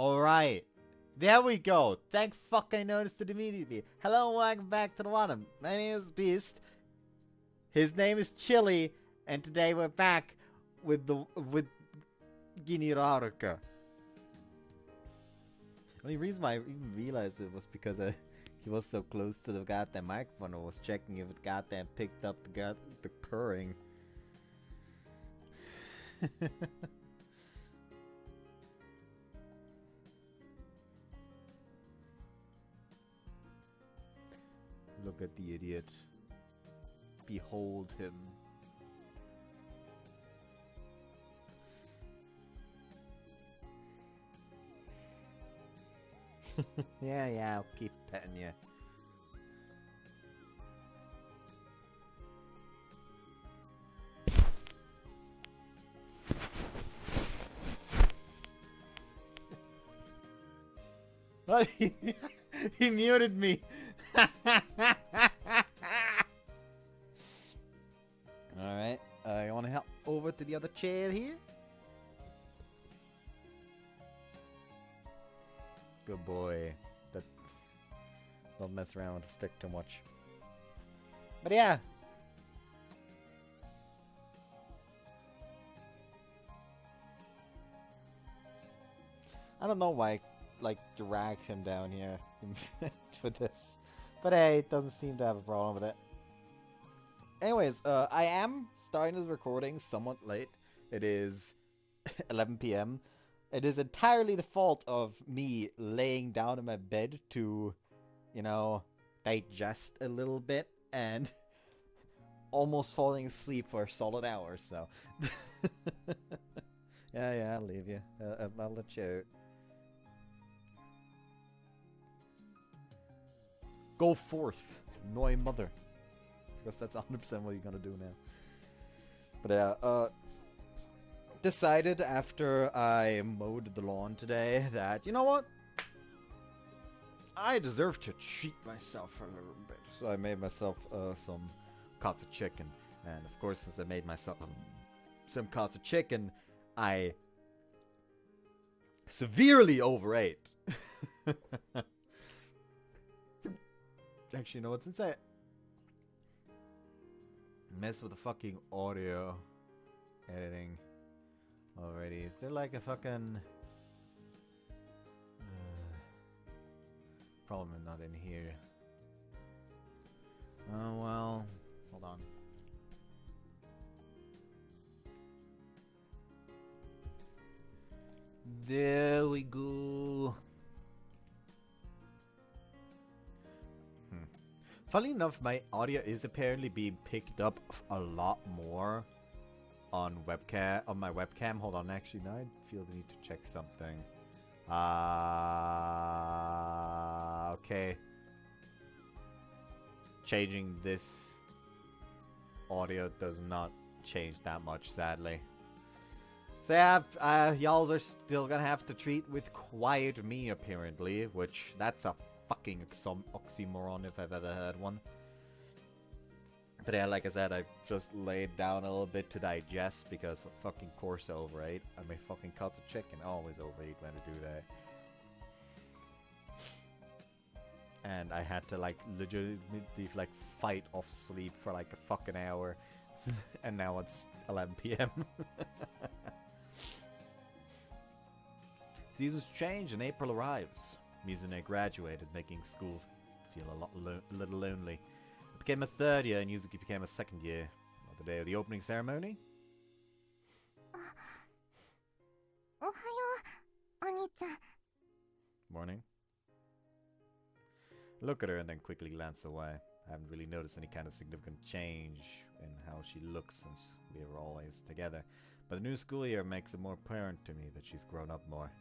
Alright. There we go. Thank fuck I noticed it immediately. Hello and welcome back to the bottom. My name is Beast. His name is Chili. And today we're back with Haruka. The only reason why I even realized it was because he was so close to the goddamn microphone. I was checking if it goddamn picked up the purring. Look at the idiot. Behold him. Yeah, I'll keep petting you. What? He muted me. Alright, you wanna help over to the other chair here? Good boy. Don't mess around with the stick too much. But yeah. I don't know why I dragged him down here for this. But hey, it doesn't seem to have a problem with it. Anyways, I am starting this recording somewhat late. It is 11 p.m. It is entirely the fault of me laying down in my bed to, you know, digest a little bit and almost falling asleep for a solid hour, so. Yeah, I'll leave you. I'll let you out. Go forth, annoy mother. Because that's 100% what you're gonna do now. But yeah, decided after I mowed the lawn today that, you know what? I deserve to treat myself a little bit. So I made myself some cuts of chicken. And of course, since I made myself some cuts of chicken, I severely overate. Actually, you know what's insane? Mess with the fucking audio editing already. Is there like a fucking probably not in here. Oh well, hold on. There we go. Funnily enough, my audio is apparently being picked up a lot more on webcam, on my webcam. Hold on, actually, now I feel the need to check something. Okay. Changing this audio does not change that much, sadly. So yeah, y'all are still gonna have to treat with quiet me, apparently, which that's a fucking oxymoron if I've ever heard one. But yeah, like I said, I just laid down a little bit to digest because of fucking course I overate. I may fucking cuts of chicken. I always overeat when I do that. And I had to legitimately fight off sleep for like a fucking hour. And now it's 11 p.m. Seasons change and April arrives. Mizune graduated, making school feel a little lonely. It became a third year, and Yuzuki became a second year. On the day of the opening ceremony. Morning. Look at her and then quickly glance away. I haven't really noticed any kind of significant change in how she looks since we were always together. But the new school year makes it more apparent to me that she's grown up more.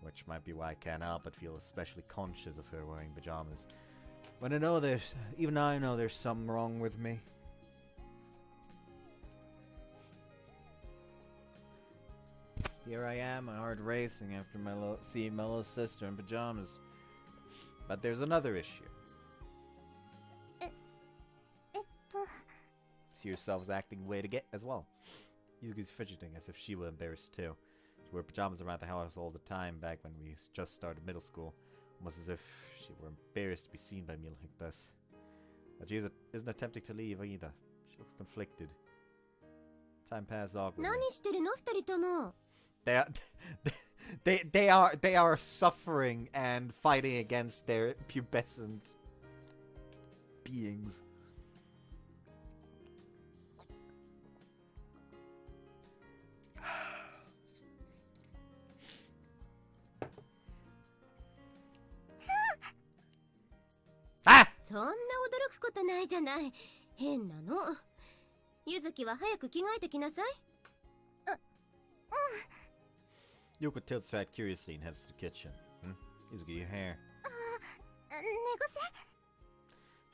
Which might be why I can't help but feel especially conscious of her wearing pajamas. When I know even I know there's something wrong with me. Here I am, my heart racing after seeing my little sister in pajamas. But there's another issue. See yourselves acting way to get as well. Yuzuki's fidgeting as if she were embarrassed too. She wore pajamas around the house all the time back when we just started middle school. Almost as if she were embarrassed to be seen by me like this. But she isn't attempting to leave either. She looks conflicted. Time passes awkwardly. They are suffering and fighting against their pubescent beings. Ah! そんな驚くことないじゃない。変なの。ゆずきは早く着替えてきなさい。Yuko tilts her head curiously and heads to the kitchen. Yuzuki, your hair.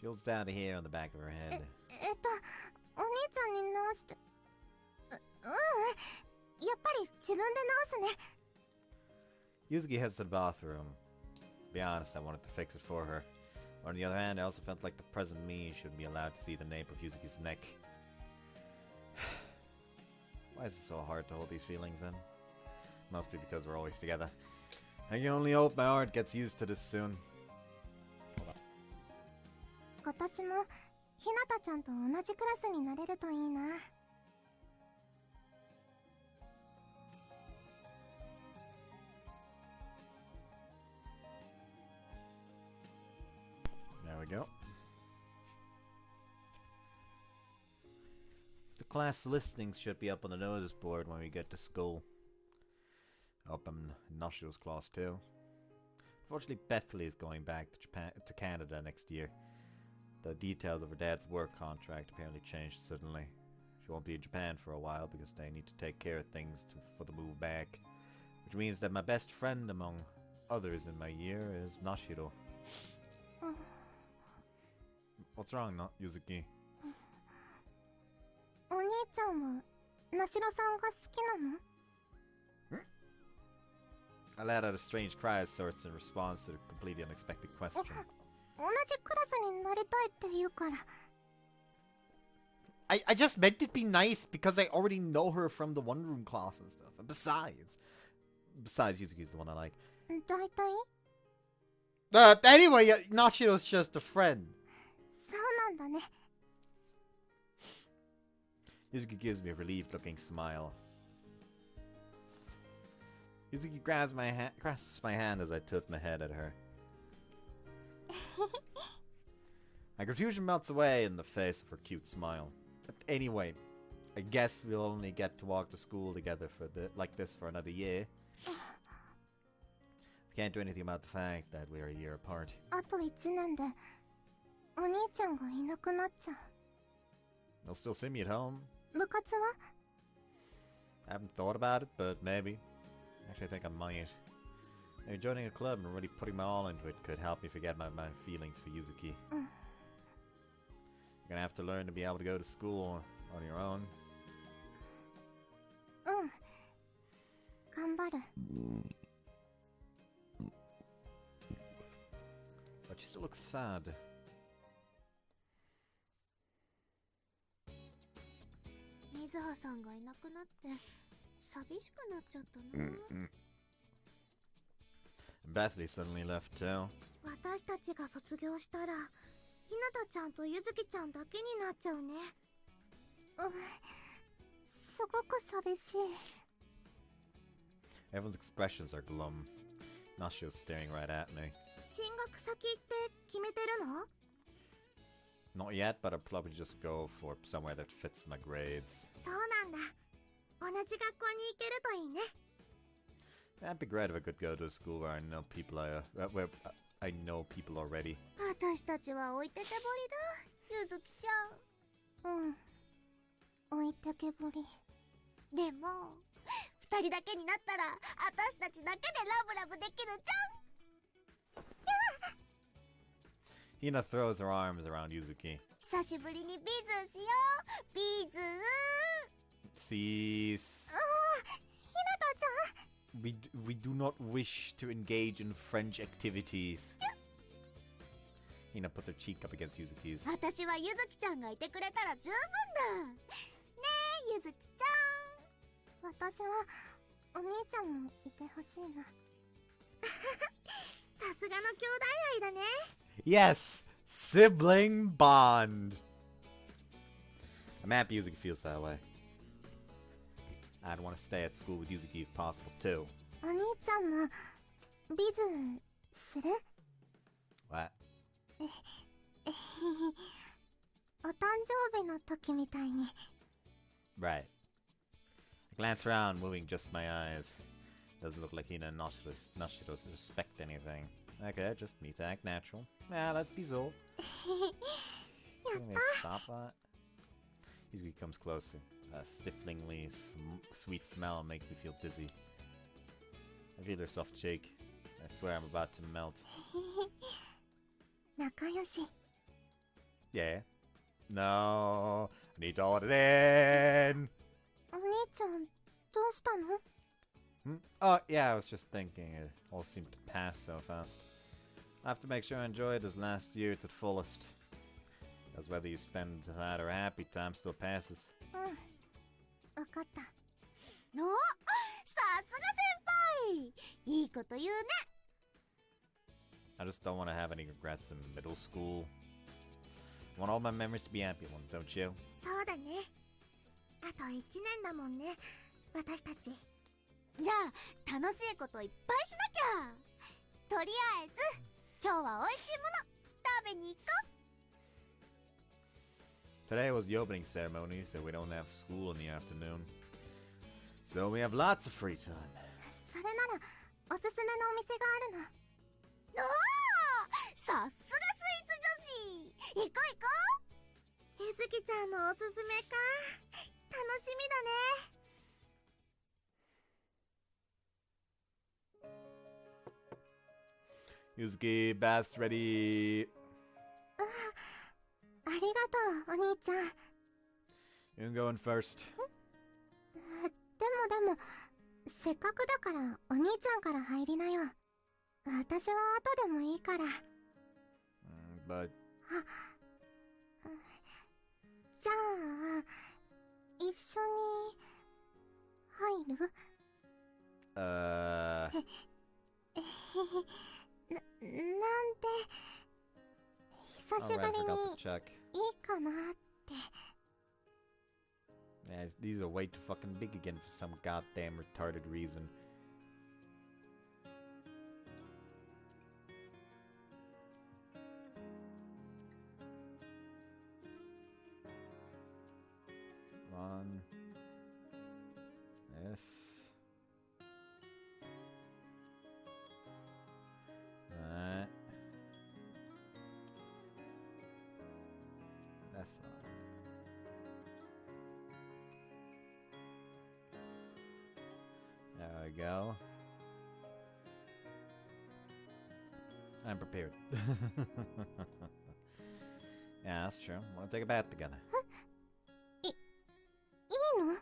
She holds down the hair on the back of her head. Yuzuki heads to the bathroom. To be honest, I wanted to fix it for her. On the other hand, I also felt like the present me shouldn't be allowed to see the nape of Yuzuki's neck. Why is it so hard to hold these feelings in? Must be because we're always together. I can only hope my heart gets used to this soon. Hold on. There we go. The class listings should be up on the notice board when we get to school. Up in Noshiro's class too. Unfortunately, Bethany is going back to Canada next year. The details of her dad's work contract apparently changed suddenly. She won't be in Japan for a while because they need to take care of things for the move back. Which means that my best friend among others in my year is Noshiro. What's wrong, Yuzuki? I let out a strange cry of sorts in response to the completely unexpected question. I just meant it be nice because I already know her from the one-room class and stuff. And besides Yuzuki's the one I like. Anyway, Nashiro's just a friend. Yuzuki gives me a relieved-looking smile. Yuzuki grasps my hand as I tilt my head at her. My confusion melts away in the face of her cute smile. But anyway, I guess we'll only get to walk to school together like this for another year. We can't do anything about the fact that we are a year apart. You'll still see me at home. I haven't thought about it, but maybe. Actually, I think I might. Maybe joining a club and really putting my all into it could help me forget my feelings for Yuzuki. You're gonna have to learn to be able to go to school on your own. But you still look sad. Bethany suddenly left too. Everyone's expressions are glum. Nashiro's staring right at me. Not yet, but I'll probably just go for somewhere that fits my grades. That'd be great if I could go to a school where I know people where I know people already. Hina throws her arms around Yuzuki. Cease. We do not wish to engage in French activities. Hina puts her cheek up against Yuzuki's. お兄ちゃんもいてほしいな。さすがの兄弟愛だね。Yes! Sibling bond! I'm happy Yuzuki feels that way. I'd want to stay at school with Yuzuki if possible, too. お兄ちゃんもビズする？ What? お誕生日の時みたいに。 Right. I glance around, moving just my eyes. Doesn't look like Hina not to respect anything. Okay, just need to act natural. Yeah, let's be Zol. Can we stop that? Yuzuki comes closer. A stiflingly sweet smell makes me feel dizzy. I feel her soft cheek. I swear I'm about to melt. 仲良し。 Yeah. No. I need to hold it in. お兄ちゃんどうしたの？ Oh, yeah, I was just thinking. It all seemed to pass so fast. I have to make sure I enjoy this last year to the fullest. Because whether you spend sad or happy, time still passes. うん、わかった。お、さすが先輩。いいこと言うね。 I just don't want to have any regrets in middle school. I want all my memories to be happy ones, don't you? そうだね。あと1年だもんね、私たち。じゃあ楽しいこといっぱいしなきゃ。とりあえず今日は美味しいもの食べに行こう。 Today was the opening ceremony, so we don't have school in the afternoon. So we have lots of free time. それならおすすめのお店があるの。おお、さすがスイーツ女子。行こう行こう。ゆずきちゃんのおすすめか。楽しみだね。 Yuzuki, bath's ready. ありがとう、お兄ちゃん。 You can go in first. でも、せっかくだからお兄ちゃんから入りなよ。私は後でもいいから。But じゃあ、一緒に入る？なんて、久し alright, ぶり forgot に to check. いいかなって。 Yeah, these are way too fucking big again for some goddamn retarded reason. One. This. That. That's not. There we go. I'm prepared. Yeah, that's true. Wanna take a bath together? いいの？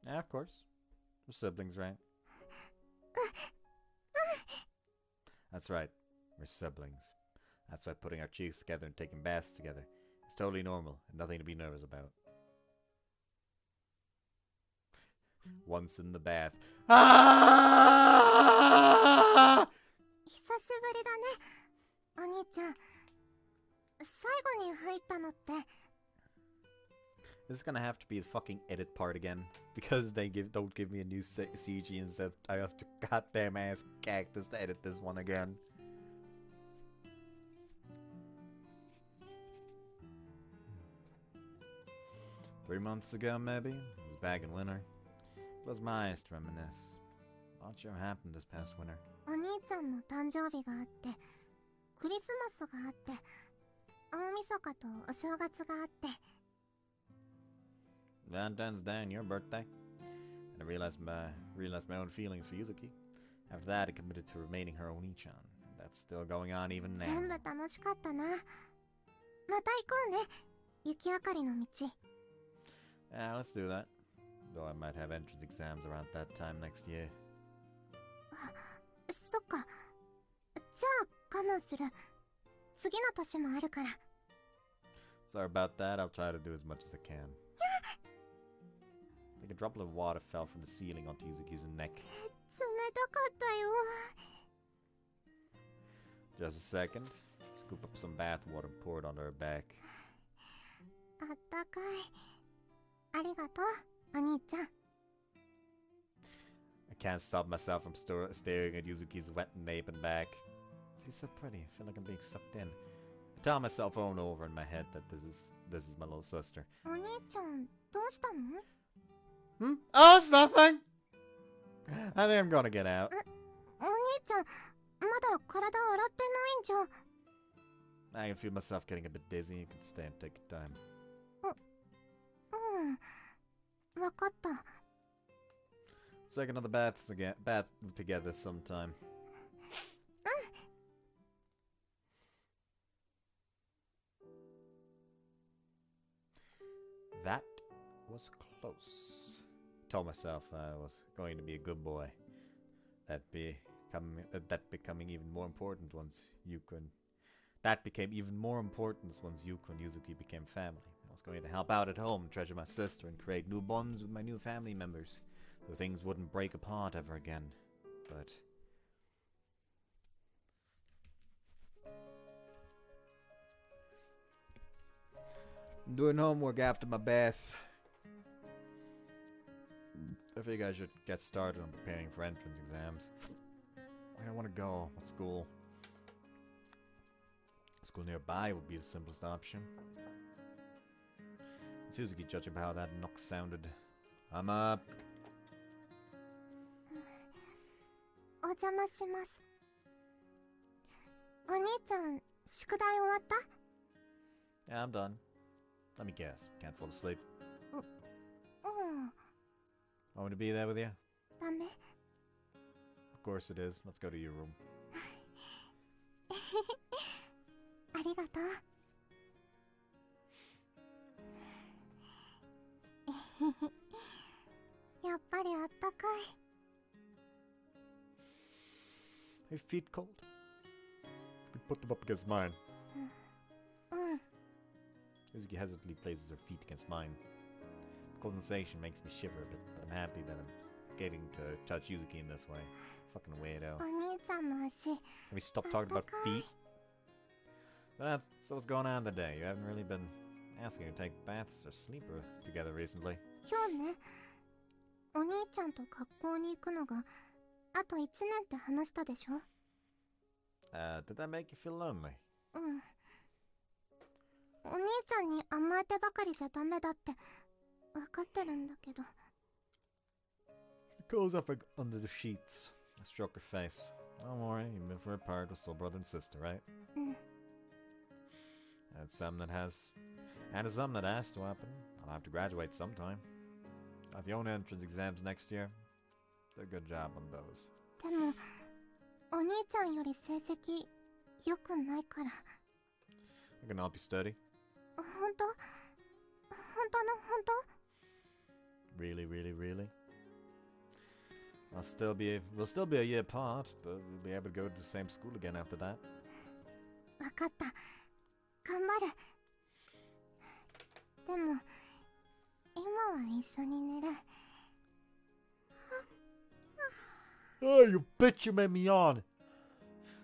Yeah, of course. We're siblings, right? That's right. We're siblings. That's why putting our cheeks together and taking baths together is totally normal and nothing to be nervous about. Once in the bath. Ah! 久しぶりだね、お兄ちゃん。最後に入ったのって。 This is gonna have to be the fucking edit part again. Because they don't give me a new CG instead I have to goddamn ass cactus to edit this one again. Three months ago, maybe? It was back in winter. Close my eyes to reminisce. Not sure what happened this past winter. お兄ちゃんの誕生日があって、クリスマスがあって、大晦日とお正月があって。 Valentine's Day and your birthday. And I realized my own feelings for Yuzuki. After that, I committed to remaining her Oni-chan. That's still going on even now. 全部楽しかったな。また行こうね、雪明かりの道。 Yeah, let's do that. Though I might have entrance exams around that time next year. そっか。じゃあ我慢する。次の年もあるから。 Sorry about that. I'll try to do as much as I can. Like a droplet of water fell from the ceiling onto Yuzuki's neck. 冷たかったよ。 Just a second. Scoop up some bath water and pour it onto her back. あったかい。ありがとう、お兄ちゃん。 I can't stop myself from staring at Yuzuki's wet nape and back. She's so pretty. I feel like I'm being sucked in. I tell myself over and over in my head that this is my little sister. お兄ちゃん、どうしたの？ Hmm? Oh, it's nothing! I think I'm gonna get out. お兄ちゃん、まだ体洗ってないんじゃ。 I can feel myself getting a bit dizzy. You can stay and take your time. うん、わかった。 Let's take another bath together sometime. That was close. Told myself I was going to be a good boy. That becoming even more important once Yuko and that became even more important once Yuko and Yuzuki became family. I was going to help out at home, treasure my sister, and create new bonds with my new family members, so things wouldn't break apart ever again. But I'm doing homework after my bath. I figure I should get started on preparing for entrance exams. Where do I want to go? What school? School nearby would be the simplest option. Suzuki, judging by how that knock sounded. I'm up. お邪魔します。お兄ちゃん、宿題終わった？ Yeah, I'm done. Let me guess. Can't fall asleep. うん。 Want me to be there with you? ダメ。 Of course it is. Let's go to your room. ありがとう。やっぱりあったかい。 Your feet cold? We put them up against mine. うん。 Yuzuki hesitantly places her feet against mine. Cold sensation makes me shiver a bit, but I'm happy that I'm getting to touch Yuzuki in this way. Fucking weirdo. お兄ちゃんの足。 Can we stop talking about feet? So what's going on today? You haven't really been asking to take baths or sleep together recently. 今日ね、お兄ちゃんと学校に行くのがあと1年って話したでしょ？ Did that make you feel lonely? うん。お兄ちゃんに甘えてばかりじゃダメだって分かってるんだけど。 She curls up under the sheets. I stroke her face. Don't worry, even if we're apart, we're still brother and sister, right? うん。 And some that has to happen. I'll have to graduate sometime. If you own entrance exams next year, do a good job on those. でも、お兄ちゃんより成績良くないから。 I can help you study. 本当？本当の本当？ Really, really, really? We'll still be a year apart, but we'll be able to go to the same school again after that. 分かった。頑張る。でも、今は一緒に寝る。 Oh, you bitch, you made me yawn.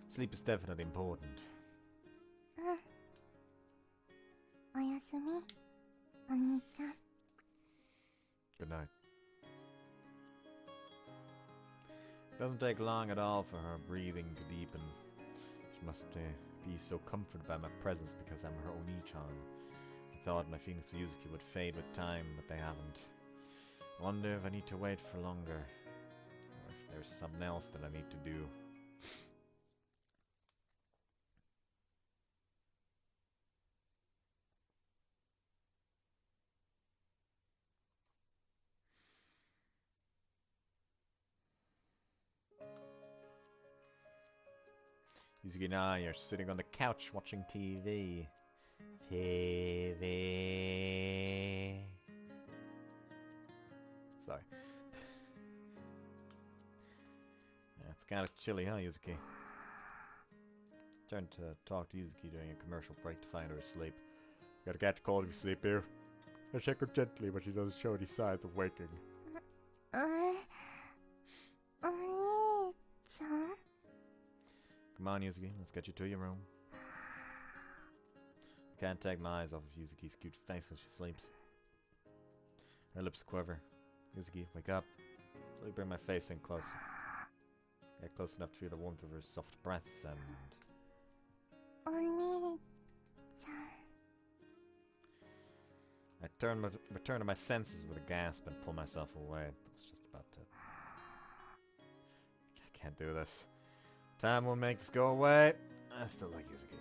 Sleep is definitely important. うん。おやすみ、お兄ちゃん。 Good night. It doesn't take long at all for her breathing to deepen. She must be so comforted by my presence because I'm her Oni-chan. I thought my feelings for Yuzuki would fade with time, but they haven't. I wonder if I need to wait for longer, or if there's something else that I need to do. Yuzuki and I are sitting on the couch watching TV. TV. Sorry. It's kind of chilly, huh, Yuzuki? Turned to talk to Yuzuki during a commercial break to find her asleep. Gotta catch a cold if you sleep here. I shake her gently, but she doesn't show any signs of waking. お兄ちゃん Come on, Yuzuki. Let's get you to your room. I can't take my eyes off of Yuzuki's cute face as she sleeps. Her lips quiver. Yuzuki, wake up. Slowly bring my face in closer. Get close enough to feel the warmth of her soft breaths and... お兄ちゃん I return to my senses with a gasp and pull myself away. I was just about to... I can't do this. Time will make this go away. I still like Yuzuki.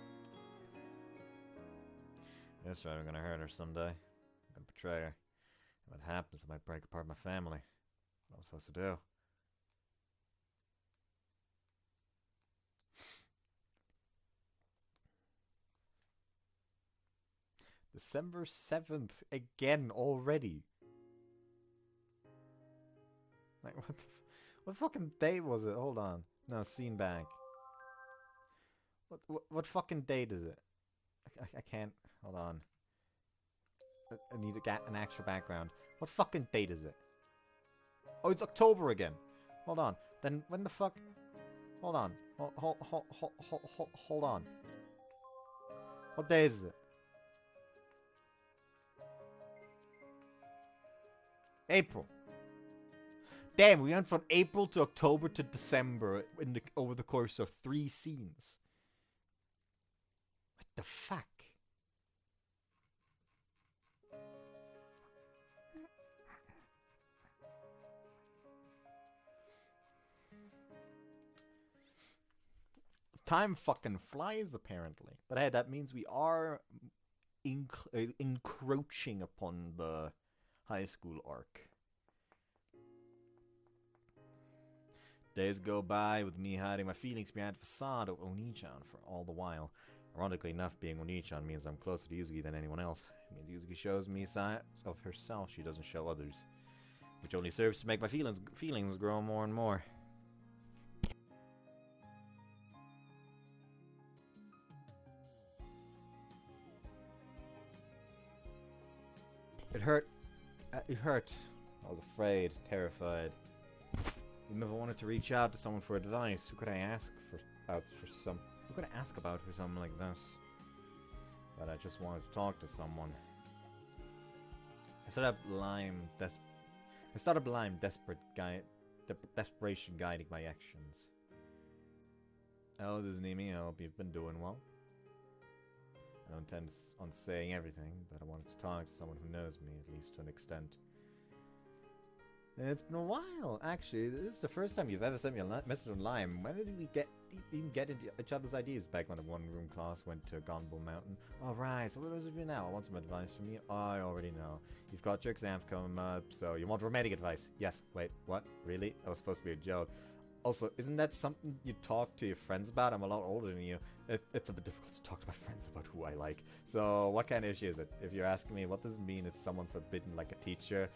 That's right, I'm gonna hurt her someday. I'm gonna betray her. If it happens, I might break apart my family. What am I supposed to do? December 7th again already. Like, what fucking day was it? Hold on. No, scene back. What fucking date is it? I can't. Hold on. I need an actual background. What fucking date is it? Oh, it's October again. Hold on. Then when the fuck? Hold on. Hold on. What day is it? April. Damn, we went from April to October to December over the course of 3 scenes. What the fuck? Time fucking flies, apparently. But hey, that means we are encroaching upon the high school arc. Days go by with me hiding my feelings behind the facade of Oni-chan for all the while. Ironically enough, being Oni-chan means I'm closer to Yuzuki than anyone else. It means Yuzuki shows me signs of herself she doesn't show others, which only serves to make my feelings grow more and more. It hurt. It hurt. I was afraid, terrified. Even if I wanted to reach out to someone for advice, who could I ask about for something like this? But I just wanted to talk to someone. I started blind, desperation guiding my actions. Hello, this is Nimi. I hope you've been doing well. I don't intend on saying everything, but I wanted to talk to someone who knows me, at least to an extent. It's been a while, actually. This is the first time you've ever sent me a message online. When did we even get into each other's ideas back when the one-room class went to Gonbo Mountain? Oh, right. So what does it do now? I want some advice from you. Oh, I already know. You've got your exams coming up, so you want romantic advice. Yes. Wait, what? Really? That was supposed to be a joke. Also, isn't that something you talk to your friends about? I'm a lot older than you. It's a bit difficult to talk to my friends about who I like. So, what kind of issue is it? If you're asking me, what does it mean it's someone forbidden like a teacher?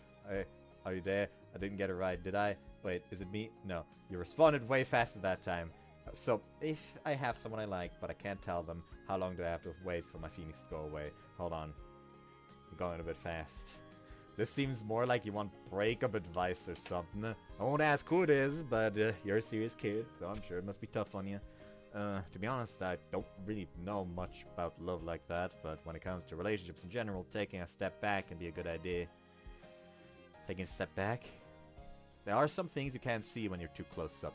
Are you there? I didn't get it right, did I? Wait, is it me? No. You responded way faster that time. So, if I have someone I like, but I can't tell them, how long do I have to wait for my feelings to go away? Hold on. I'm going a bit fast. This seems more like you want breakup advice or something. I won't ask who it is, but you're a serious kid, so I'm sure it must be tough on you. To be honest, I don't really know much about love like that, but when it comes to relationships in general, taking a step back can be a good idea. Taking a step back? There are some things you can't see when you're too close up.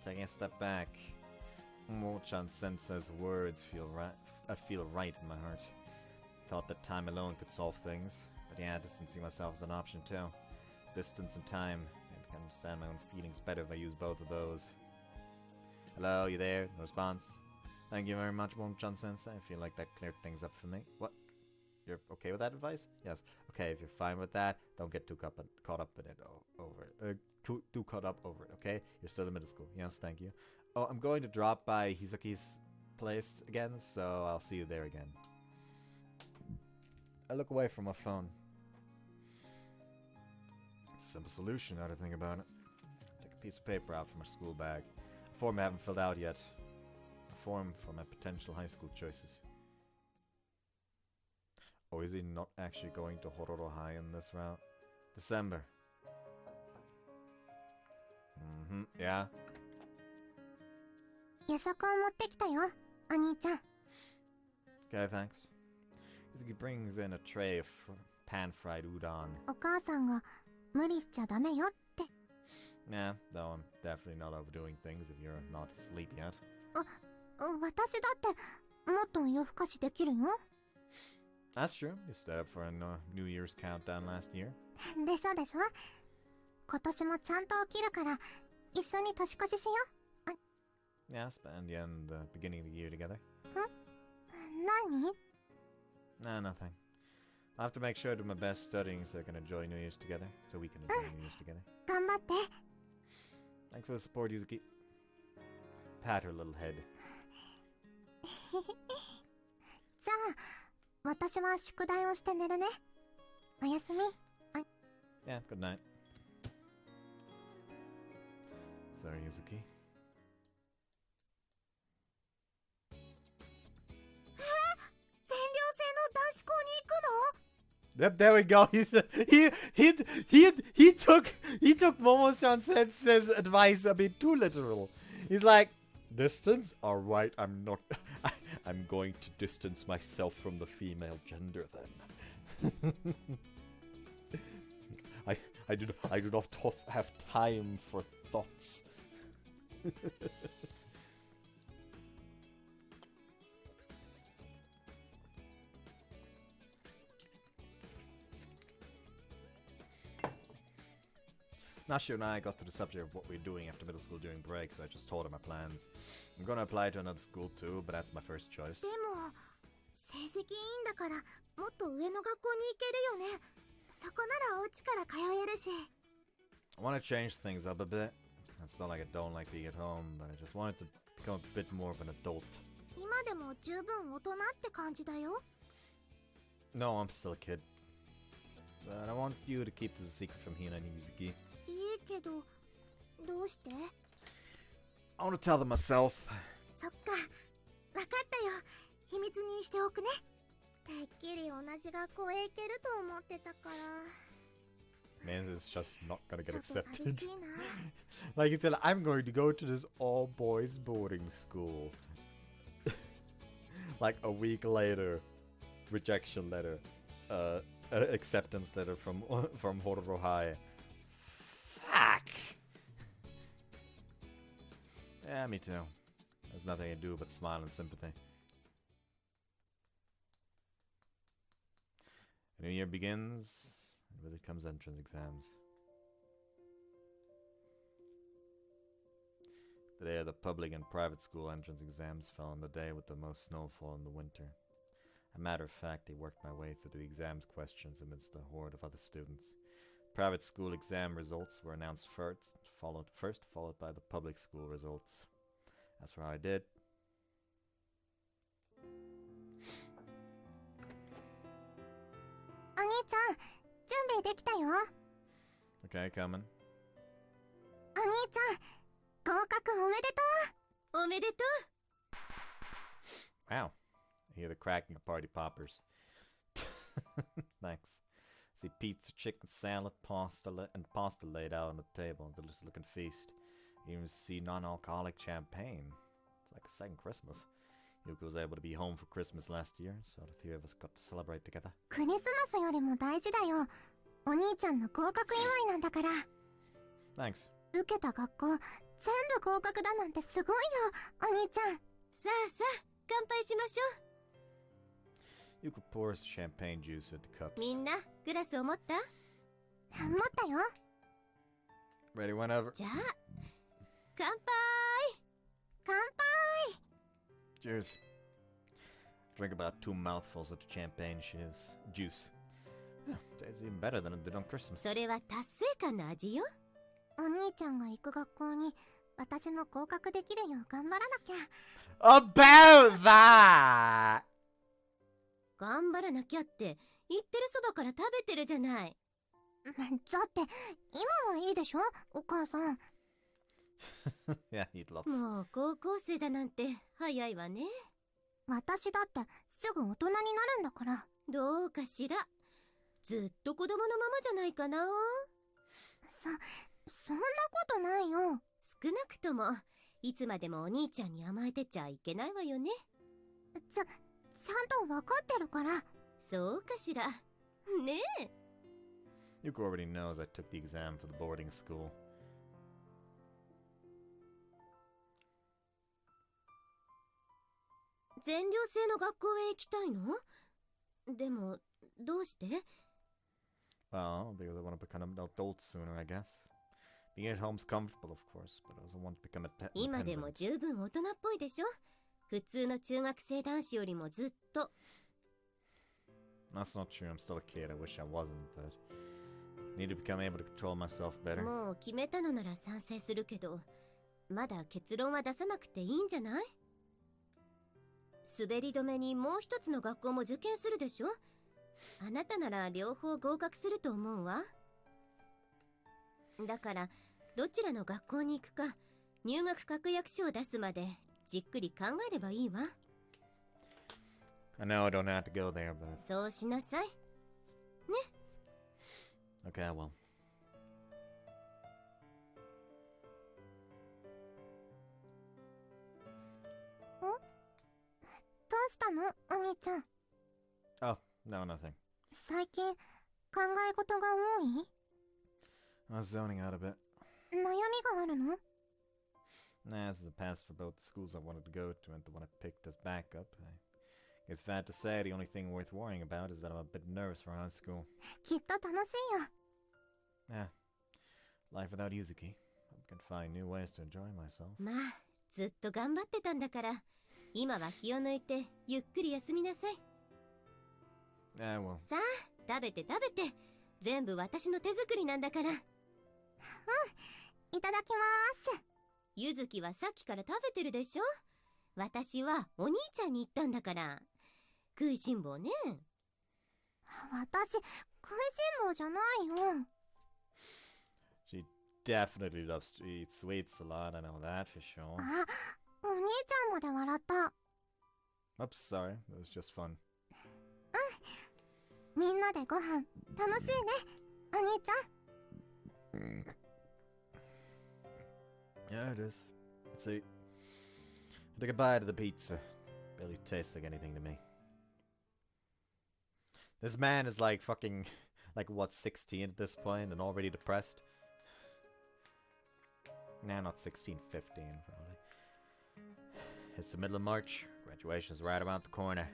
Taking a step back. Mo-chan senses words feel right in my heart. Thought that time alone could solve things, but yeah, distancing myself is an option too. Distance and time. Maybe I can understand my own feelings better if I use both of those. Hello, you there? No response. Thank you very much, Mo-chan sensei. I feel like that cleared things up for me. What? You're okay with that advice? Yes. Okay, if you're fine with that, don't get too caught up in it too caught up over it, okay? You're still in middle school. Yes, thank you. Oh, I'm going to drop by Hizuki's place again, so I'll see you there again. I look away from my phone. It's a simple solution now to think about it. Take a piece of paper out from my school bag. A form I haven't filled out yet. A form for my potential high school choices. Or is he not actually going to Hororo High in this route? December. Yeah. 夜食を持ってきたよ、お兄ちゃん。 Okay, thanks. Yuzuki brings in a tray of pan-fried udon. お母さんが無理しちゃダメよって。 Yeah, though I'm definitely not overdoing things if you're not asleep yet. 私だってもっと夜更かしできるよ。 That's true. You stayed up for a New Year's countdown last year. でしょでしょ。今年もちゃんと起きるから一緒に年越ししよう。 Yeah, spend the beginning of the year together. 何？ Nah, nothing. I have to make sure I do my best studying so I can enjoy New Year's together. So we can enjoy New Year's together. 頑張って。 Thanks for the support, Yuzuki. Pat her little head. じゃあ私は宿題をして寝るね。おやすみ。 Yeah, good night. Sorry, Yuzuki. Yep, there we go. He took Momo-chan-sensei's advice a bit too literal. He's like, distance? Alright, I'm not I'm going to distance myself from the female gender then. I do not have time for thoughts. Nashi and I got to the subject of what we're doing after middle school during break, so I just told her my plans. I'm gonna apply to another school too, but that's my first choice. でも成績いいんだからもっと上の学校に行けるよね。そこならお家から通えるし。 I want to change things up a bit. It's not like I don't like being at home, but I just wanted to become a bit more of an adult. 今でも十分大人って感じだよ。 No, I'm still a kid. But I want you to keep this a secret from Hina and Yuzuki. いいけどどうして？ I want to tell them myself. そっか、わかったよ。秘密にしておくね。てっきり同じ学校へ行けると思ってたから。 Man, it's just not gonna get ちょっと寂 accepted. しいな。 Like he said, I'm going to go to this all-boys boarding school. Like a week later, rejection letter, acceptance letter from Hororo High. Fuck! Yeah, me too. There's nothing I do but smile in sympathy. A new year begins, and with it comes entrance exams. The day of the public and private school entrance exams fell on the day with the most snowfall in the winter. A matter of fact, I worked my way through the exams questions amidst a horde of other students. Private school exam results were announced first, followed by the public school results. As for how I did, okay, coming. お兄ちゃん、合格おめでとう。おめでとう。 Wow. I hear the cracking of party poppers. Thanks. See pizza, chicken salad, pasta laid out on the table. Delicious looking feast. You even see non-alcoholic champagne. It's like a second Christmas. Yuka was able to be home for Christmas last year, so the three of us got to celebrate together. クリスマスよりも大事だよ。お兄ちゃんの合格祝いなんだから。 Thanks. 受けた学校全部合格だなんてすごいよ、お兄ちゃん。さあさあ、乾杯しましょう。 Yuka pours champagne juice into cups. みんな、グラスを持った？持ったよ。 Ready whenever. じゃあ、乾杯！乾杯！ Cheers. Drink about 2 mouthfuls of the champagne juice. Yeah, tastes even better than it did on Christmas. それは達成感の味よ。お兄ちゃんが行く学校に私も合格できるよう頑張らなきゃ。 About that! 頑張らなきゃって言ってるそばから食べてるじゃない。だって今はいいでしょ、お母さん。Yeah, eat lots. もう高校生だなんて早いわね。私だってすぐ大人になるんだから。どうかしら。ずっと子供のままじゃないかな。そんなことないよ。少なくともいつまでもお兄ちゃんに甘えてちゃいけないわよね。ちゃんと分かってるから。そうかしら。ねえ。Yuko already knows I took the exam for the boarding school. 全寮制の学校へ行きたいの？でもどうして？ Well, because I want to become an adult sooner, I guess. Being at home's comfortable, of course, but I also want to become a pet. 今でも十分大人っぽいでしょ。普通の中学生男子よりもずっと。That's not true. I'm still a kid. I wish I wasn't, but I need to become able to control myself better. もう決めたのなら賛成するけど、まだ結論は出さなくていいんじゃない？滑り止めにもう一つの学校も受験するでしょ。あなたなら両方合格すると思うわ。だからどちらの学校に行くか入学確約書を出すまでじっくり考えればいいわ。I know I don't have to go there, but そうしなさいね。 okay, I will. どうしたのお兄ちゃん。 Oh, no, nothing. 最近考え事が多い？ I was zoning out a bit. 悩みがあるの？ Nah, this is a pass for both the schools I wanted to go to and the one I picked as backup. I guess bad to say, the only thing worth worrying about is that I'm a bit nervous for high school. きっと楽しいよ。 Yeah, life without Yuzuki. I can find new ways to enjoy myself. まあずっと頑張ってたんだから今は気を抜いてゆっくり休みなさい。 Yeah, well. さあ食べて食べて、全部私の手作りなんだから。いただきます。ゆずきはさっきから食べてるでしょ。私はお兄ちゃんに言ったんだから。食いしん坊ね。私食いしん坊じゃないよ。 She definitely loves to eat sweets a lot, I know that for sure. あ、お兄ちゃんまで笑った。 Oops, sorry, that was just fun. みんなでご飯楽しいねお兄ちゃん。 Yeah, it is. Let's eat. I took a bite of the pizza. Barely tastes like anything to me. This man is like fucking, like what, 16 at this point and already depressed? Nah, not 16, 15 probably. It's the middle of March. Graduation is right around the corner.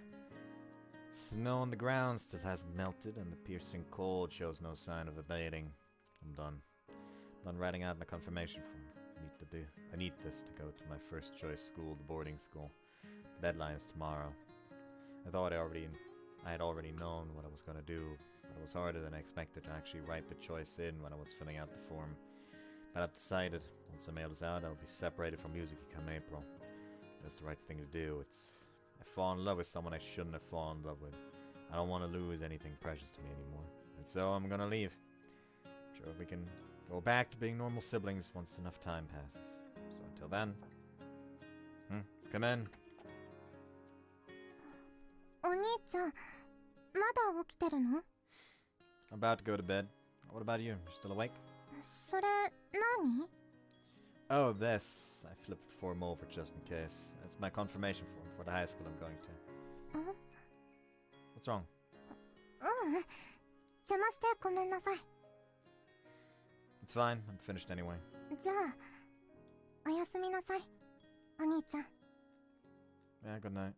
Snow on the ground still hasn't melted and the piercing cold shows no sign of abating. I'm done. Done writing out my confirmation form. I need this to go to my first choice school, the boarding school. Deadline's tomorrow. I had already known what I was going to do, but it was harder than I expected to actually write the choice in when I was filling out the form. But I've decided, once the mail is out, I'll be separated from Yuzuki come April. That's the right thing to do. I fall in love with someone I shouldn't have fallen in love with. I don't want to lose anything precious to me anymore. And so I'm gonna leave. Sure, we can go back to being normal siblings once enough time passes. So until then... come in. お兄ちゃんまだ起きてるの？ I'm about to go to bed. What about you? You're still awake? それ何？ Oh, this. I flipped the form over just in case. It's my confirmation form for the high school I'm going to. What's wrong? 邪魔してごめんなさい。 It's fine. I'm finished anyway. じゃあおやすみなさいお兄ちゃん。 Yeah, good night.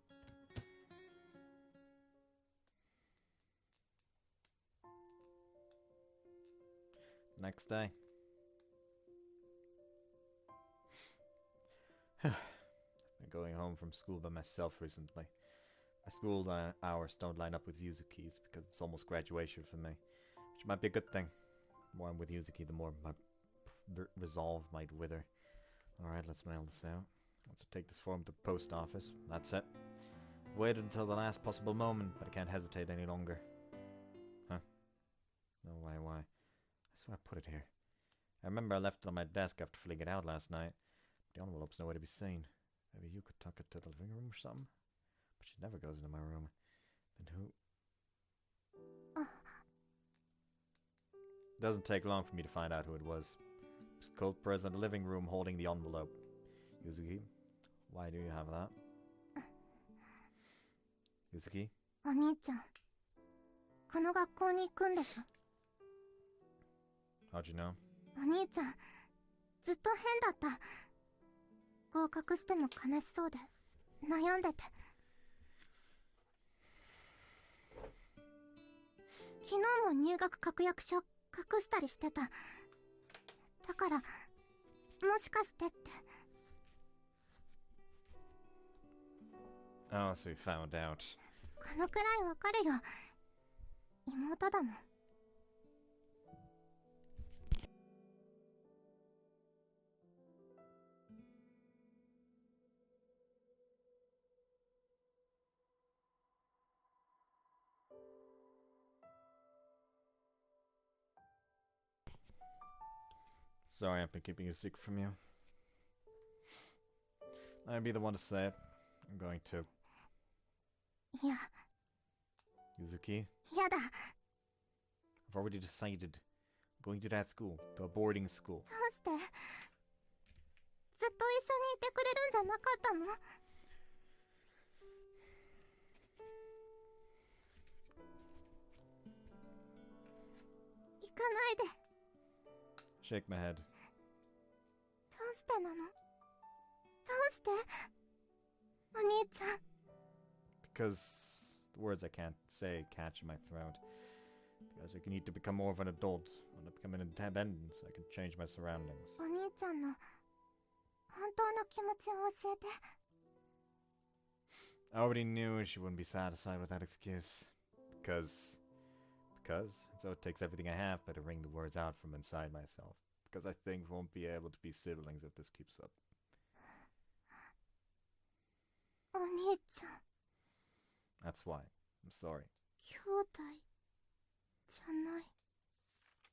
Next day. I've been going home from school by myself recently. My school hours don't line up with Yuzuki's because it's almost graduation for me, which might be a good thing. The more I'm with Yuzuki, the more my resolve might wither. Alright, let's mail this out. Once I take this form to the post office, that's it. I've waited until the last possible moment, but I can't hesitate any longer. Huh? No, why? I swear I put it here. I remember I left it on my desk after filling it out last night. The envelope's nowhere to be seen. Maybe you could tuck it to the living room or something? But she never goes into my room. Then who... It doesn't take long for me to find out who it was. There's a culprit in the living room holding the envelope. Yuzuki, why do you have that? Yuzuki? お兄ちゃん、この学校に行くんでしょ。 How'd you know? お兄ちゃん、ずっと変だった。合格しても悲しそうで、悩んでて。昨日も入学確約書隠したりしてた。だから、もしかしてって。Oh, so you found out. このくらいわかるよ。妹だもん。Sorry, I've been keeping a secret from you. I'd be the one to say it. I'm going to. いや、 Yuzuki, やだ。 I've already decided. Going to that school, to a boarding school. どうして？ずっと一緒にいてくれるんじゃなかったの？行かないで。 Shake my head. どうしてなの？どうして？お兄ちゃん。 Because the words I can't say catch in my throat. Because I need to become more of an adult. I want to become independent so I can change my surroundings. お兄ちゃんの本当の気持ちを教えて。 I already knew she wouldn't be satisfied with that excuse. Because, and so it takes everything I have but to wring the words out from inside myself. Because I think we won't be able to be siblings if this keeps up. お兄ちゃん。 That's why. I'm sorry. 兄弟じゃない。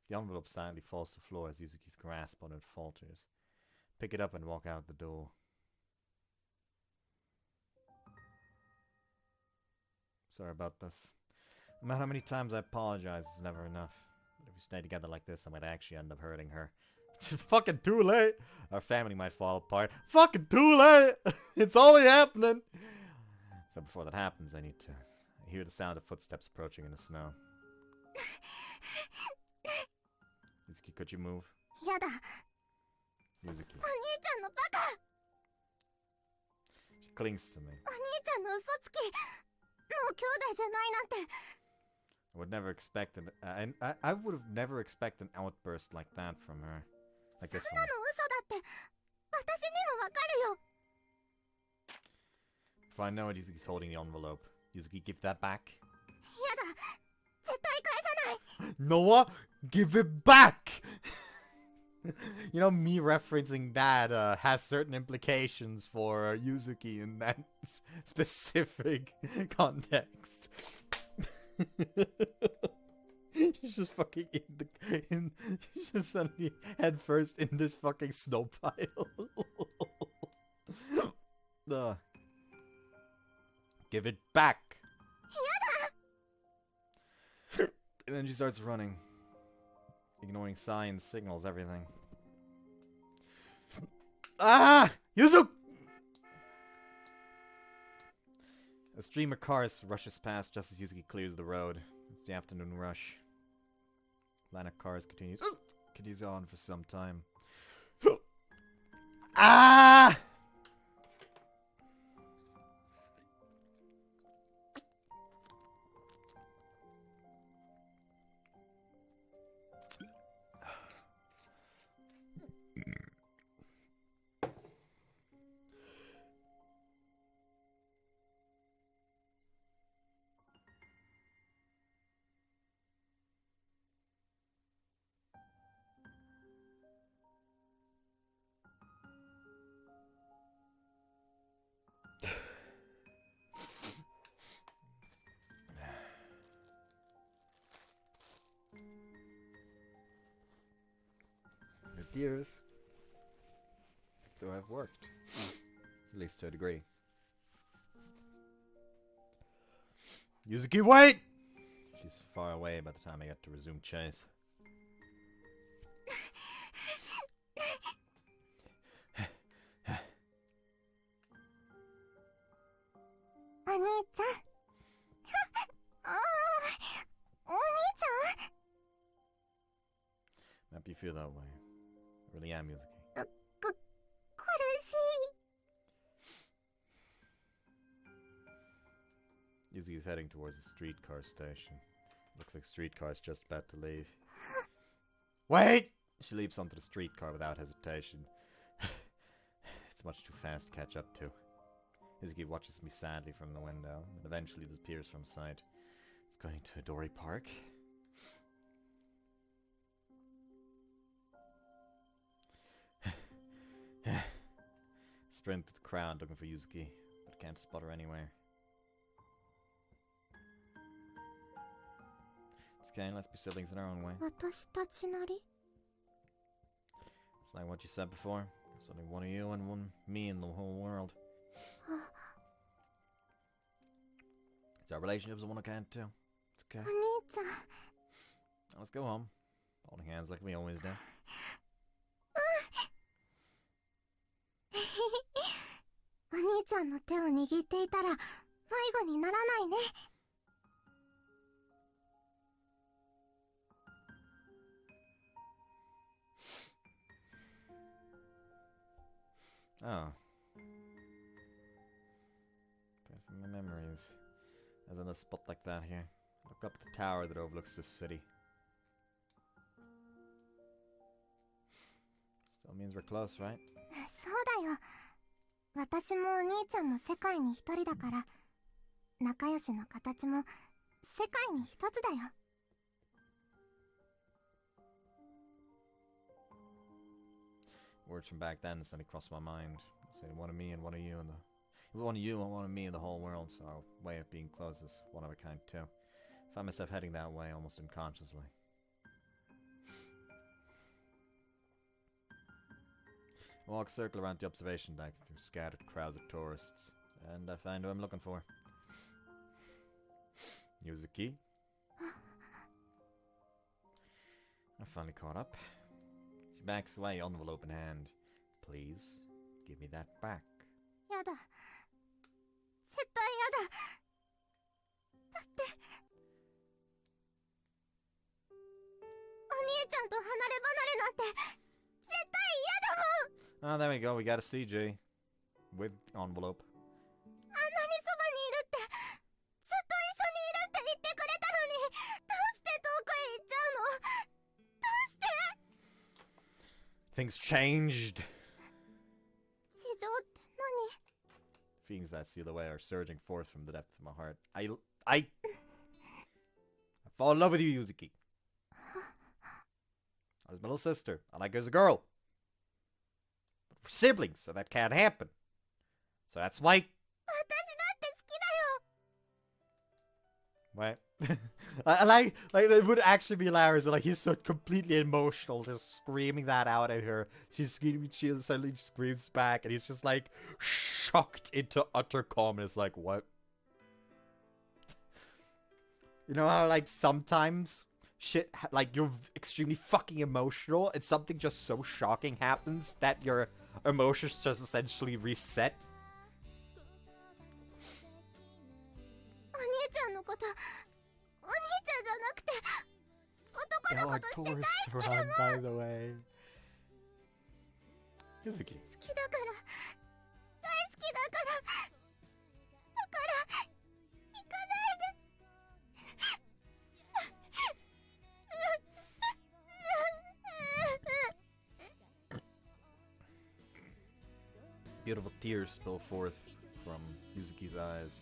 The envelope silently falls to the floor as Yuzuki's grasp on it falters. Pick it up and walk out the door. Sorry about this. No matter how many times I apologize, it's never enough. But if we stay together like this, I might actually end up hurting her. It's fucking too late! Our family might fall apart. Fucking too late! It's only happening! So before that happens, I hear the sound of footsteps approaching in the snow. Yuzuki, could you move? やだ。 Yuzuki. お兄ちゃんのバカ。 She clings to me. お兄ちゃんの嘘つき。もう兄弟じゃないなんて。 I would never expect I would have never expected an outburst like that from her. Like this そん from な her. の嘘だって私にもわかるよ。 If I know it, Yuzuki's holding the envelope. Yuzuki, give that back. やだ。絶対返さない。 Noah, give it back! You know, me referencing that has certain implications for Yuzuki in that specific context. She's just fucking she's just suddenly head first in this fucking snow pile. Give it back! And then she starts running. Ignoring signs, signals, everything. Ah! Yuzu! A stream of cars rushes past just as Yuzuki clears the road. It's the afternoon rush. Line of cars continues on for some time. Ah! Your tears do have worked. At least to a degree. Yuzuki, wait! She's far away by the time I get to resume chase. お兄ちゃん。お兄ちゃん Hope you feel that way. I really am, Yuzuki. 苦しい。 Yuzuki's heading towards the streetcar station. Looks like streetcar's just about to leave. Wait! She leaps onto the streetcar without hesitation. It's much too fast to catch up to. Yuzuki watches me sadly from the window, and eventually disappears from sight. It's going to Dori Park. Sprint to the crowd looking for Yuzuki, but can't spot her anywhere. It's okay, let's be siblings in our own way. 私たちなり It's like what you said before. There's only one of you and one me in the whole world. It's our relationships I want to count too. It's okay. お兄ちゃん。 Now let's go home. Holding hands like we always do. お兄ちゃんの手を握っていたら迷子にならないね。 Oh. But from my memories, there's another spot like that here. Look up at the tower that overlooks the city. Still means we're close, right? そうだよ。私もお兄ちゃんも世界に一人だから、仲良しの形も世界に一つだよ。 Words from back then suddenly crossed my mind. Say one of me and one of you in the... One of you and one of me in the whole world, so our way of being close is one of a kind too. I found myself heading that way almost unconsciously. I walk a circle around the observation deck through scattered crowds of tourists, and I find who I'm looking for. Yuzuki. I finally caught up. She backs away, envelope in hand. Please, give me that back. やだ。絶対やだ。だって。お兄ちゃんと離れ離れなんて絶対嫌だもん。 Oh, there we go. We got a CG. With envelope. あんなにそばにいるって、ずっと一緒にいるって言ってくれたのに、どうして遠くへ行っちゃうの？どうして？ Things changed. 事情って何？ Feelings that seal away are surging forth from the depth of my heart. I fall in love with you, Yuzuki. I was my little sister. I like her as a girl. But we're siblings, so that can't happen. So that's why. 私だって好きだよ。 What? I like it would actually be hilarious. Like he's so completely emotional, just screaming that out at her. She's screaming, she suddenly screams back, and he's just like shocked into utter calmness. Like what? You know how like sometimes shit like you're extremely fucking emotional, and something just so shocking happens that your emotions just essentially reset. お兄ちゃんのこと、お兄ちゃんじゃなくて、男のことして大好きだもん。 by the way. Yuzuki. 好きだから、大好きだから、だから行かないで。 Beautiful tears spill forth from Yuzuki's eyes.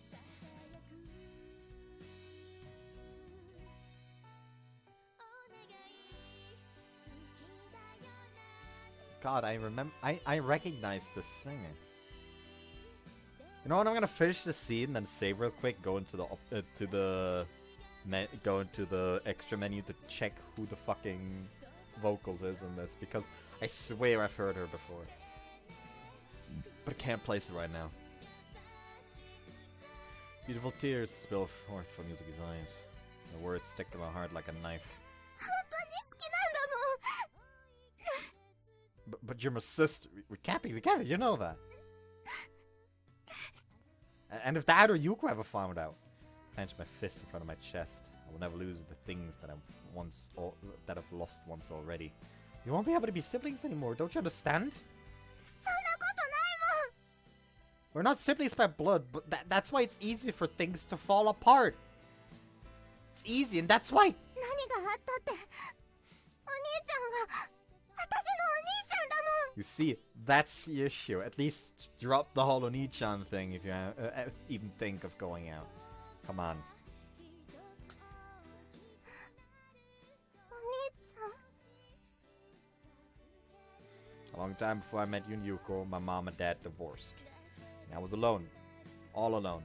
God, I remember. I recognize the singer. You know what? I'm gonna finish the scene, then save real quick. Go into the go into the extra menu to check who the fucking vocals is in this, because I swear I've heard her before, but I can't place it right now. Beautiful tears spill forth from Yuzuki's eyes. The words stick to my heart like a knife. 本当に好きなんだもん。 But you're my sister. We can't be together, you know that. And if Dad or Yuko ever found out, I clench my fist in front of my chest. I will never lose the things that I've lost once already. You won't be able to be siblings anymore, don't you understand? そんなことないもん。 We're not siblings by blood, but that's why it's easy for things to fall apart. It's easy, and that's why. 何があったって、お兄ちゃんは私のお兄ちゃんだもん。 You see, that's the issue. At least drop the whole Oni-chan thing if you even think of going out. Come on. お兄ちゃん。 A long time before I met you and Yuko, my mom and dad divorced. And I was alone. All alone.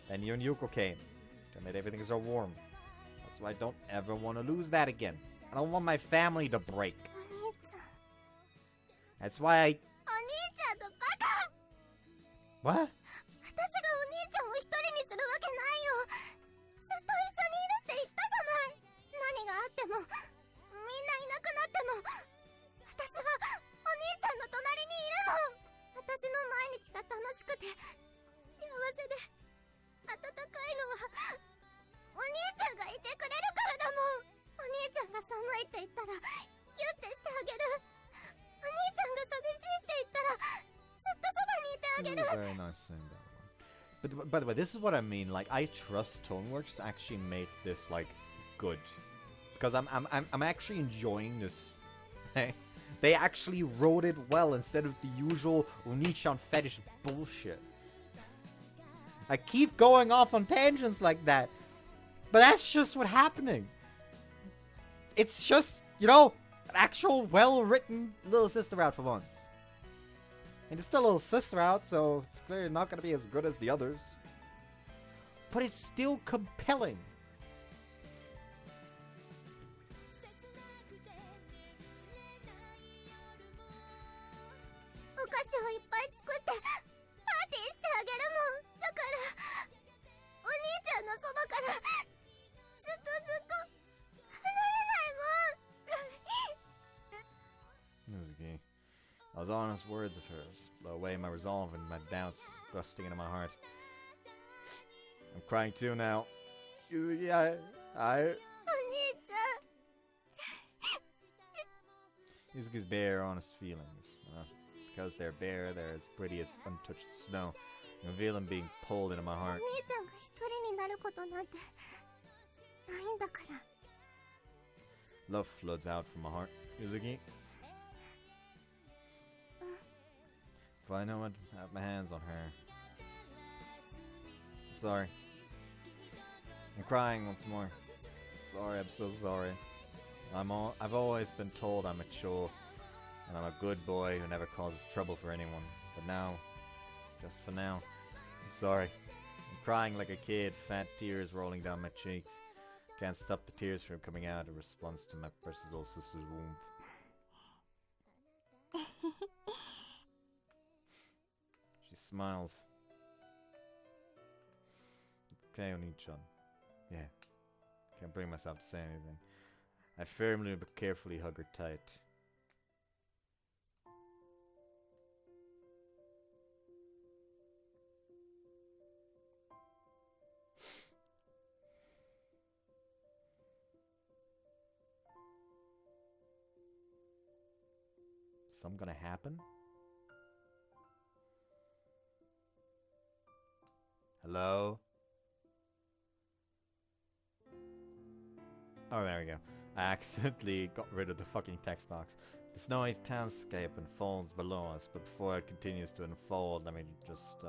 Then you and Yuko came. They made everything so warm. That's why I don't ever want to lose that again. I don't want my family to break. お兄ちゃん。 That's why I... お兄ちゃんのバカ。 What? 私がお兄ちゃんを一人にするわけないよ。ずっと一緒にいるって言ったじゃない。何があっても、みんないなくなっても、私はお兄ちゃんの隣にいるもん。私の毎日が楽しくて、幸せで、温かいのは、お兄ちゃんがいてくれるからだもん。お兄ちゃんが寒いって言ったら、ギュッてしてあげる。お兄ちゃんが寂しいって言ったら、ずっとそばにいてあげる。 Very nice saying that one. But by the way, this is what I mean. Like, I trust Toneworks to actually make this like good, because I'm actually enjoying this. They actually wrote it well instead of the usual Oni-chan fetish bullshit. I keep going off on tangents like that, but that's just what's happening. It's just, you know, an actual well-written Little Sister Route for once. And it's still a Little Sister Route, so it's clearly not going to be as good as the others. But it's still compelling. お菓子をいっぱい作ってパーティーしてあげるもん。だからお兄ちゃんのそばからずっと離れないもん。 Yuzuki, those honest words of hers blow away my resolve and my doubts busting into my heart. I'm crying too now. Yuzuki, I... お兄ちゃん。 Yuzuki's bare, honest feelings. Because they're bare, they're as pretty as untouched snow. I can feel them being pulled into my お heart. 兄ちゃんが一人になることなんてないんだから。 Love floods out from my heart. Yuzuki. If I know I'd have my hands on her. I'm sorry. I'm crying once more. Sorry, I'm so sorry. I've always been told I'm mature, and I'm a good boy who never causes trouble for anyone. But now, just for now, I'm sorry. I'm crying like a kid, fat tears rolling down my cheeks. Can't stop the tears from coming out in response to my precious little sister's womb. She smiles. It's okay, Oni-chan. Yeah. Can't bring myself to say anything. I firmly but carefully hug her tight. Something gonna happen? Hello? Oh, there we go. I accidentally got rid of the fucking text box. The snowy townscape unfolds below us, but before it continues to unfold, let me just,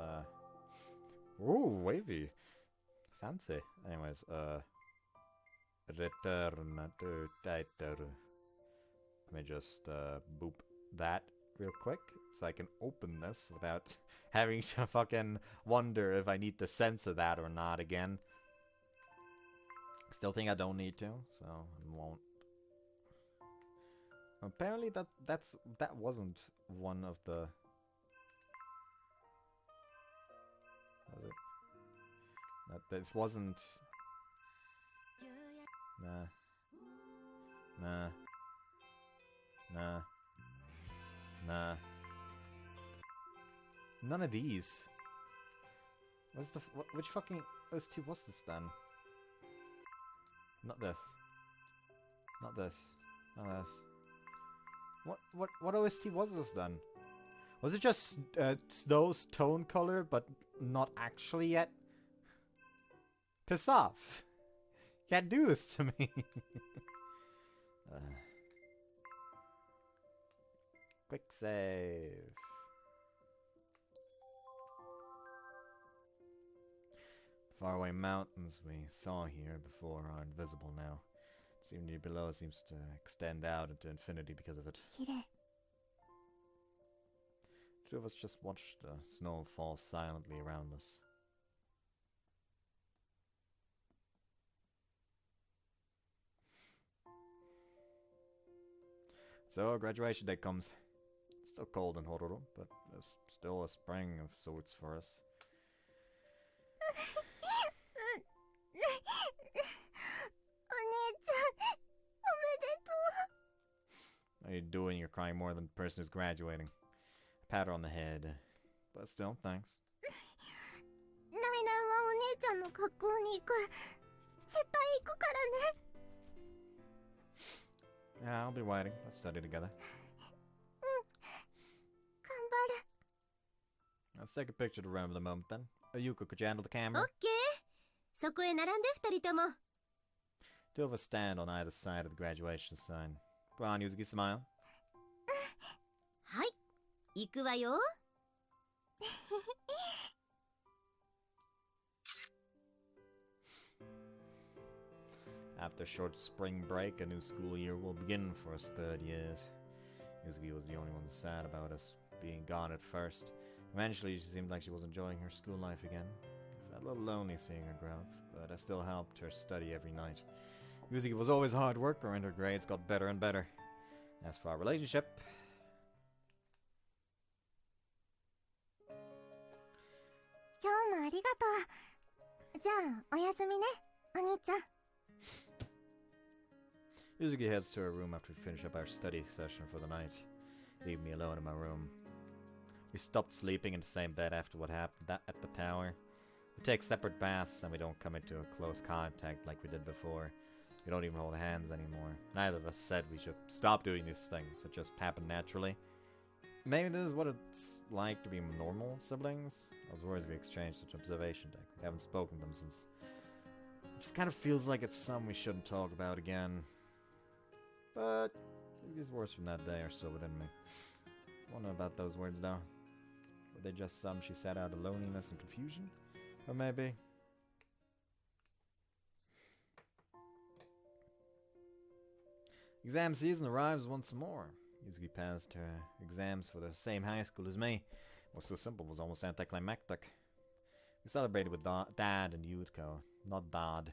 Ooh, wavy. Fancy. Anyways, Return to title. Let me just, boop that real quick, so I can open this without having to fucking wonder if I need to censor that or not again. Still think I don't need to, so I won't. Apparently that wasn't one of the... Was it? That this wasn't... Nah. Nah. Nah. Nah. None of these. What's the... which fucking OST was this then? Not this. Not this. Not this. What OST was this then? Was it just Snow's tone color, but not actually yet? Piss off. Can't do this to me. Quick save. The faraway mountains we saw here before are invisible now. Scenery below seems to extend out into infinity because of it. 綺麗。 Two of us just watched the snow fall silently around us. So, graduation day comes. It's still cold in Hororo, but there's still a spring of sorts for us. お兄ちゃん、おめでとう。 What are you doing? You're crying more than the person who's graduating. A pat her on the head. But still, thanks. 来年はお兄ちゃんの学校に行く。絶対行くからね。 Yeah, I'll be waiting. Let's study together. 頑張る。 Let's take a picture to remember the moment then. Yuko, could you handle the camera? オッケー。そこへ並んで二人とも。 Two of us stand on either side of the graduation sign. Go on, Yuzuki, smile. はい。行くわよ。 After a short spring break, a new school year will begin for us third years. Yuzuki was the only one sad about us being gone at first. Eventually, she seemed like she was enjoying her school life again. I felt a little lonely seeing her growth, but I still helped her study every night. Yuzuki was always a hard worker, and her grades got better and better. As for our relationship... 今日もありがとう。じゃあ、おやすみね、お兄ちゃん。 Yuzuki heads to her room after we finish up our study session for the night, leaving me alone in my room. We stopped sleeping in the same bed after what happened at the tower. We take separate baths and we don't come into a close contact like we did before. We don't even hold hands anymore. Neither of us said we should stop doing these things. It just happened naturally. Maybe this is what it's like to be normal siblings. Those words we exchanged at observation deck. We haven't spoken them since. It just kind of feels like it's something we shouldn't talk about again. But these words from that day are still within me. I wonder about those words though. Were they just some she said out of loneliness and confusion? Or maybe... Exam season arrives once more. Yuzuki passed her exams for the same high school as me. It was so simple, it was almost anticlimactic. We celebrated with Dad and Yuko. Not Dad.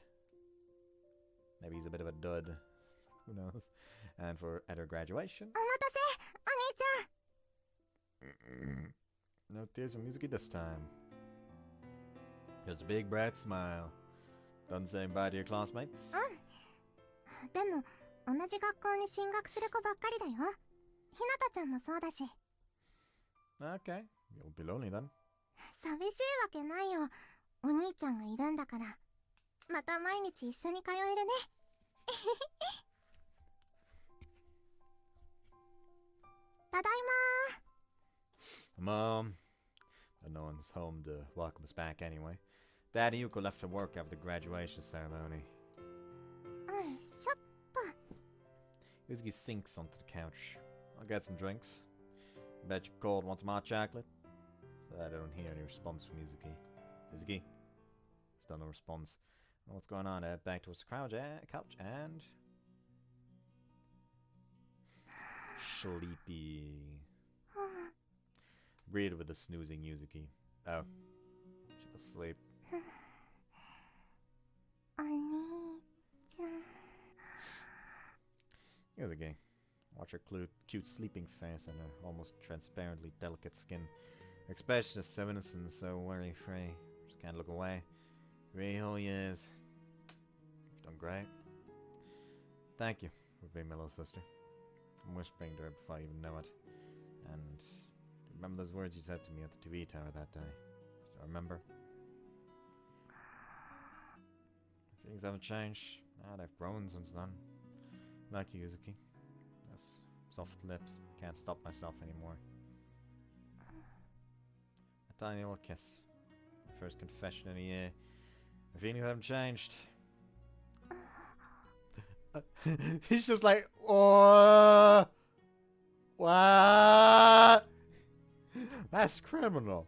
Maybe he's a bit of a dud. Who knows? And at her graduation... お待たせ、お兄ちゃん。 No tears from Yuzuki this time. Just a big bright smile. Done saying bye to your classmates? でも、同じ学校に進学する子ばっかりだよ。ひなたちゃんもそうだし。 Okay, you'll be lonely then. 寂しいわけないよ。お兄ちゃんがいるんだから。また毎日一緒に通えるね。ただいまー。 Mom. But no one's home to welcome us back anyway. Dad and Yuko left to work after the graduation ceremony. うん、しょっと。 Yuzuki sinks onto the couch. I'll get some drinks. Bet you're cold. Want some hot chocolate? I don't hear any response from Yuzuki. Yuzuki? Still no response. Well, what's going on? Back towards the couch and... Sleepy. Greeted with a snoozing Yuzuki. Oh. She was asleep. お兄ちゃん。 Yuzuki. Watch her cute sleeping face and her almost transparently delicate skin. Her expression is so innocent and so worry-free. Just can't look away. 3 whole years. You've done great. Thank you for being my little sister. I'm whispering to her before I even know it. And remember those words you said to me at the TV tower that day? Still remember? Things haven't changed. They've grown since then. Like you, Yuzuki. Those soft lips. Can't stop myself anymore. A tiny little kiss. First confession in a year. My feelings haven't changed. He's just like, oh, what? That's criminal.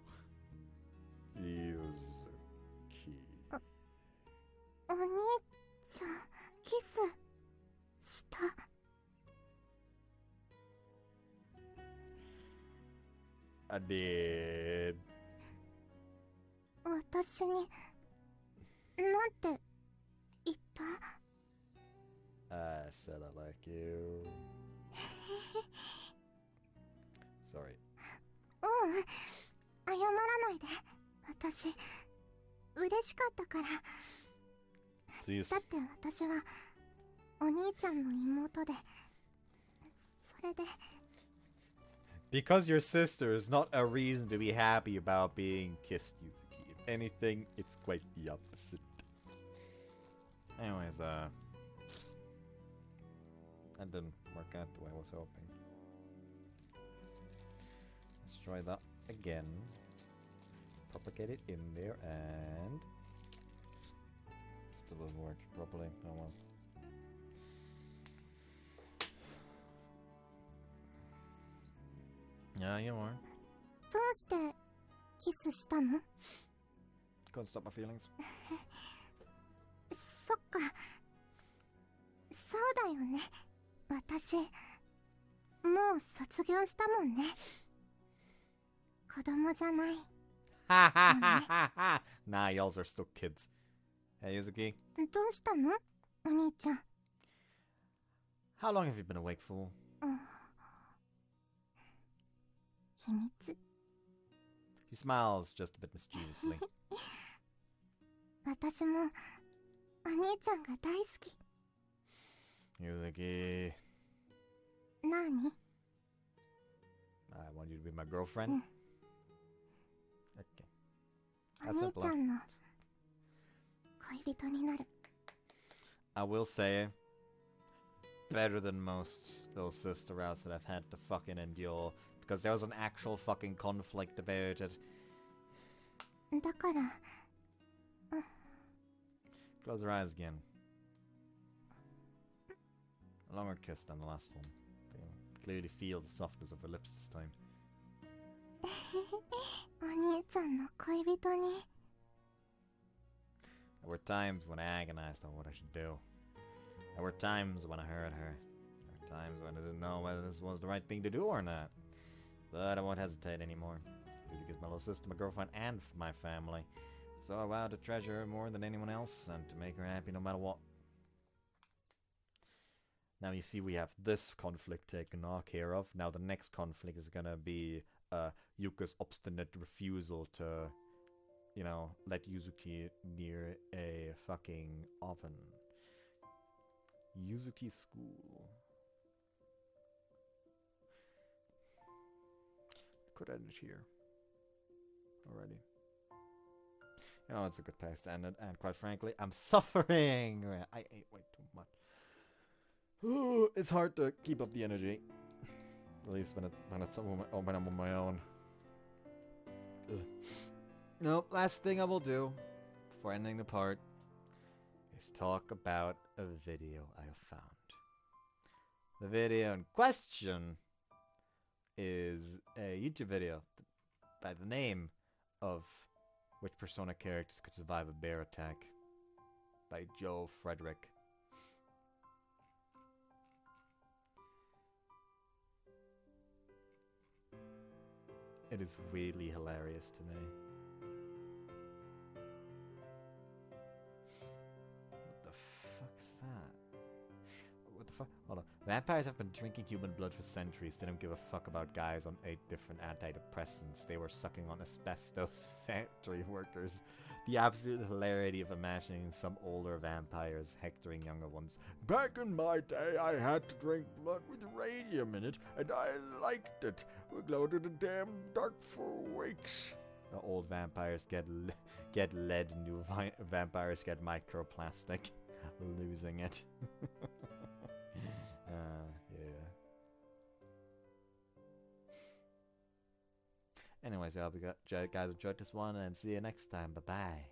Yuzuki. お兄ちゃん、キスした。I did. 私に、なんて言った？ I said I like you. Sorry. うん、謝らないで。私、嬉しかったから。だって私は、お兄ちゃんの妹で、それで。Because your sister is not a reason to be happy about being kissed, Yuzuki. If anything, it's quite the opposite. Anyways, that didn't work out the way I was hoping. Let's try that again. Propagate it in there and... Still doesn't work properly. Oh well. Yeah, you are. どうしてキスしたの？ Couldn't stop my feelings. そっか。そうだよね。私、もう卒業したもんね。子供じゃない。Ha ha ha ha ha! Nah, y'alls are still kids. Hey, Yuzuki. どうしたの？お兄ちゃん。How long have you been awake for? 秘密。 She smiles just a bit mischievously. 私も、お兄ちゃんが大好き。 Yuzuki. なに？ I want you to be my girlfriend. Okay. お兄ちゃんの恋人になる。 I will say, better than most little sister routes that I've had to fucking endure. Because there was an actual fucking conflict about it. だから、Close her eyes again. A longer kiss than the last one. You can clearly feel the softness of her lips this time. お兄ちゃんの恋人に。 There were times when I agonized on what I should do. There were times when I hurt her. There were times when I didn't know whether this was the right thing to do or not. But I won't hesitate anymore. Because my little sister, my girlfriend, and my family. So I vow to treasure her more than anyone else and to make her happy no matter what. Now you see we have this conflict taken care of. Now the next conflict is gonna be Yuka's obstinate refusal to, you know, let Yuzuki near a fucking oven. Yuzuki School. Could end it here. Already. You know, it's a good place to end it, and quite frankly, I'm suffering! I ate way too much. Ooh, it's hard to keep up the energy. At least when I'm on my own. Ugh. Nope, last thing I will do before ending the part is talk about a video I have found. The video in question is a YouTube video by the name of Which Persona Characters Could Survive a Bear Attack by Joe Frederick. It is really hilarious to me. What the fuck's that? What the fuck? Hold on. Vampires have been drinking human blood for centuries. They don't give a fuck about guys on 8 different antidepressants. They were sucking on asbestos factory workers The absolute hilarity of imagining some older vampires hectoring younger ones. Back in my day, I had to drink blood with radium in it, and I liked it. We glowed in the damn dark for weeks. The old vampires get lead, new vampires get microplastic. Losing it. Yeah. Anyways, I hope you guys enjoyed this one, and see you next time. Bye-bye.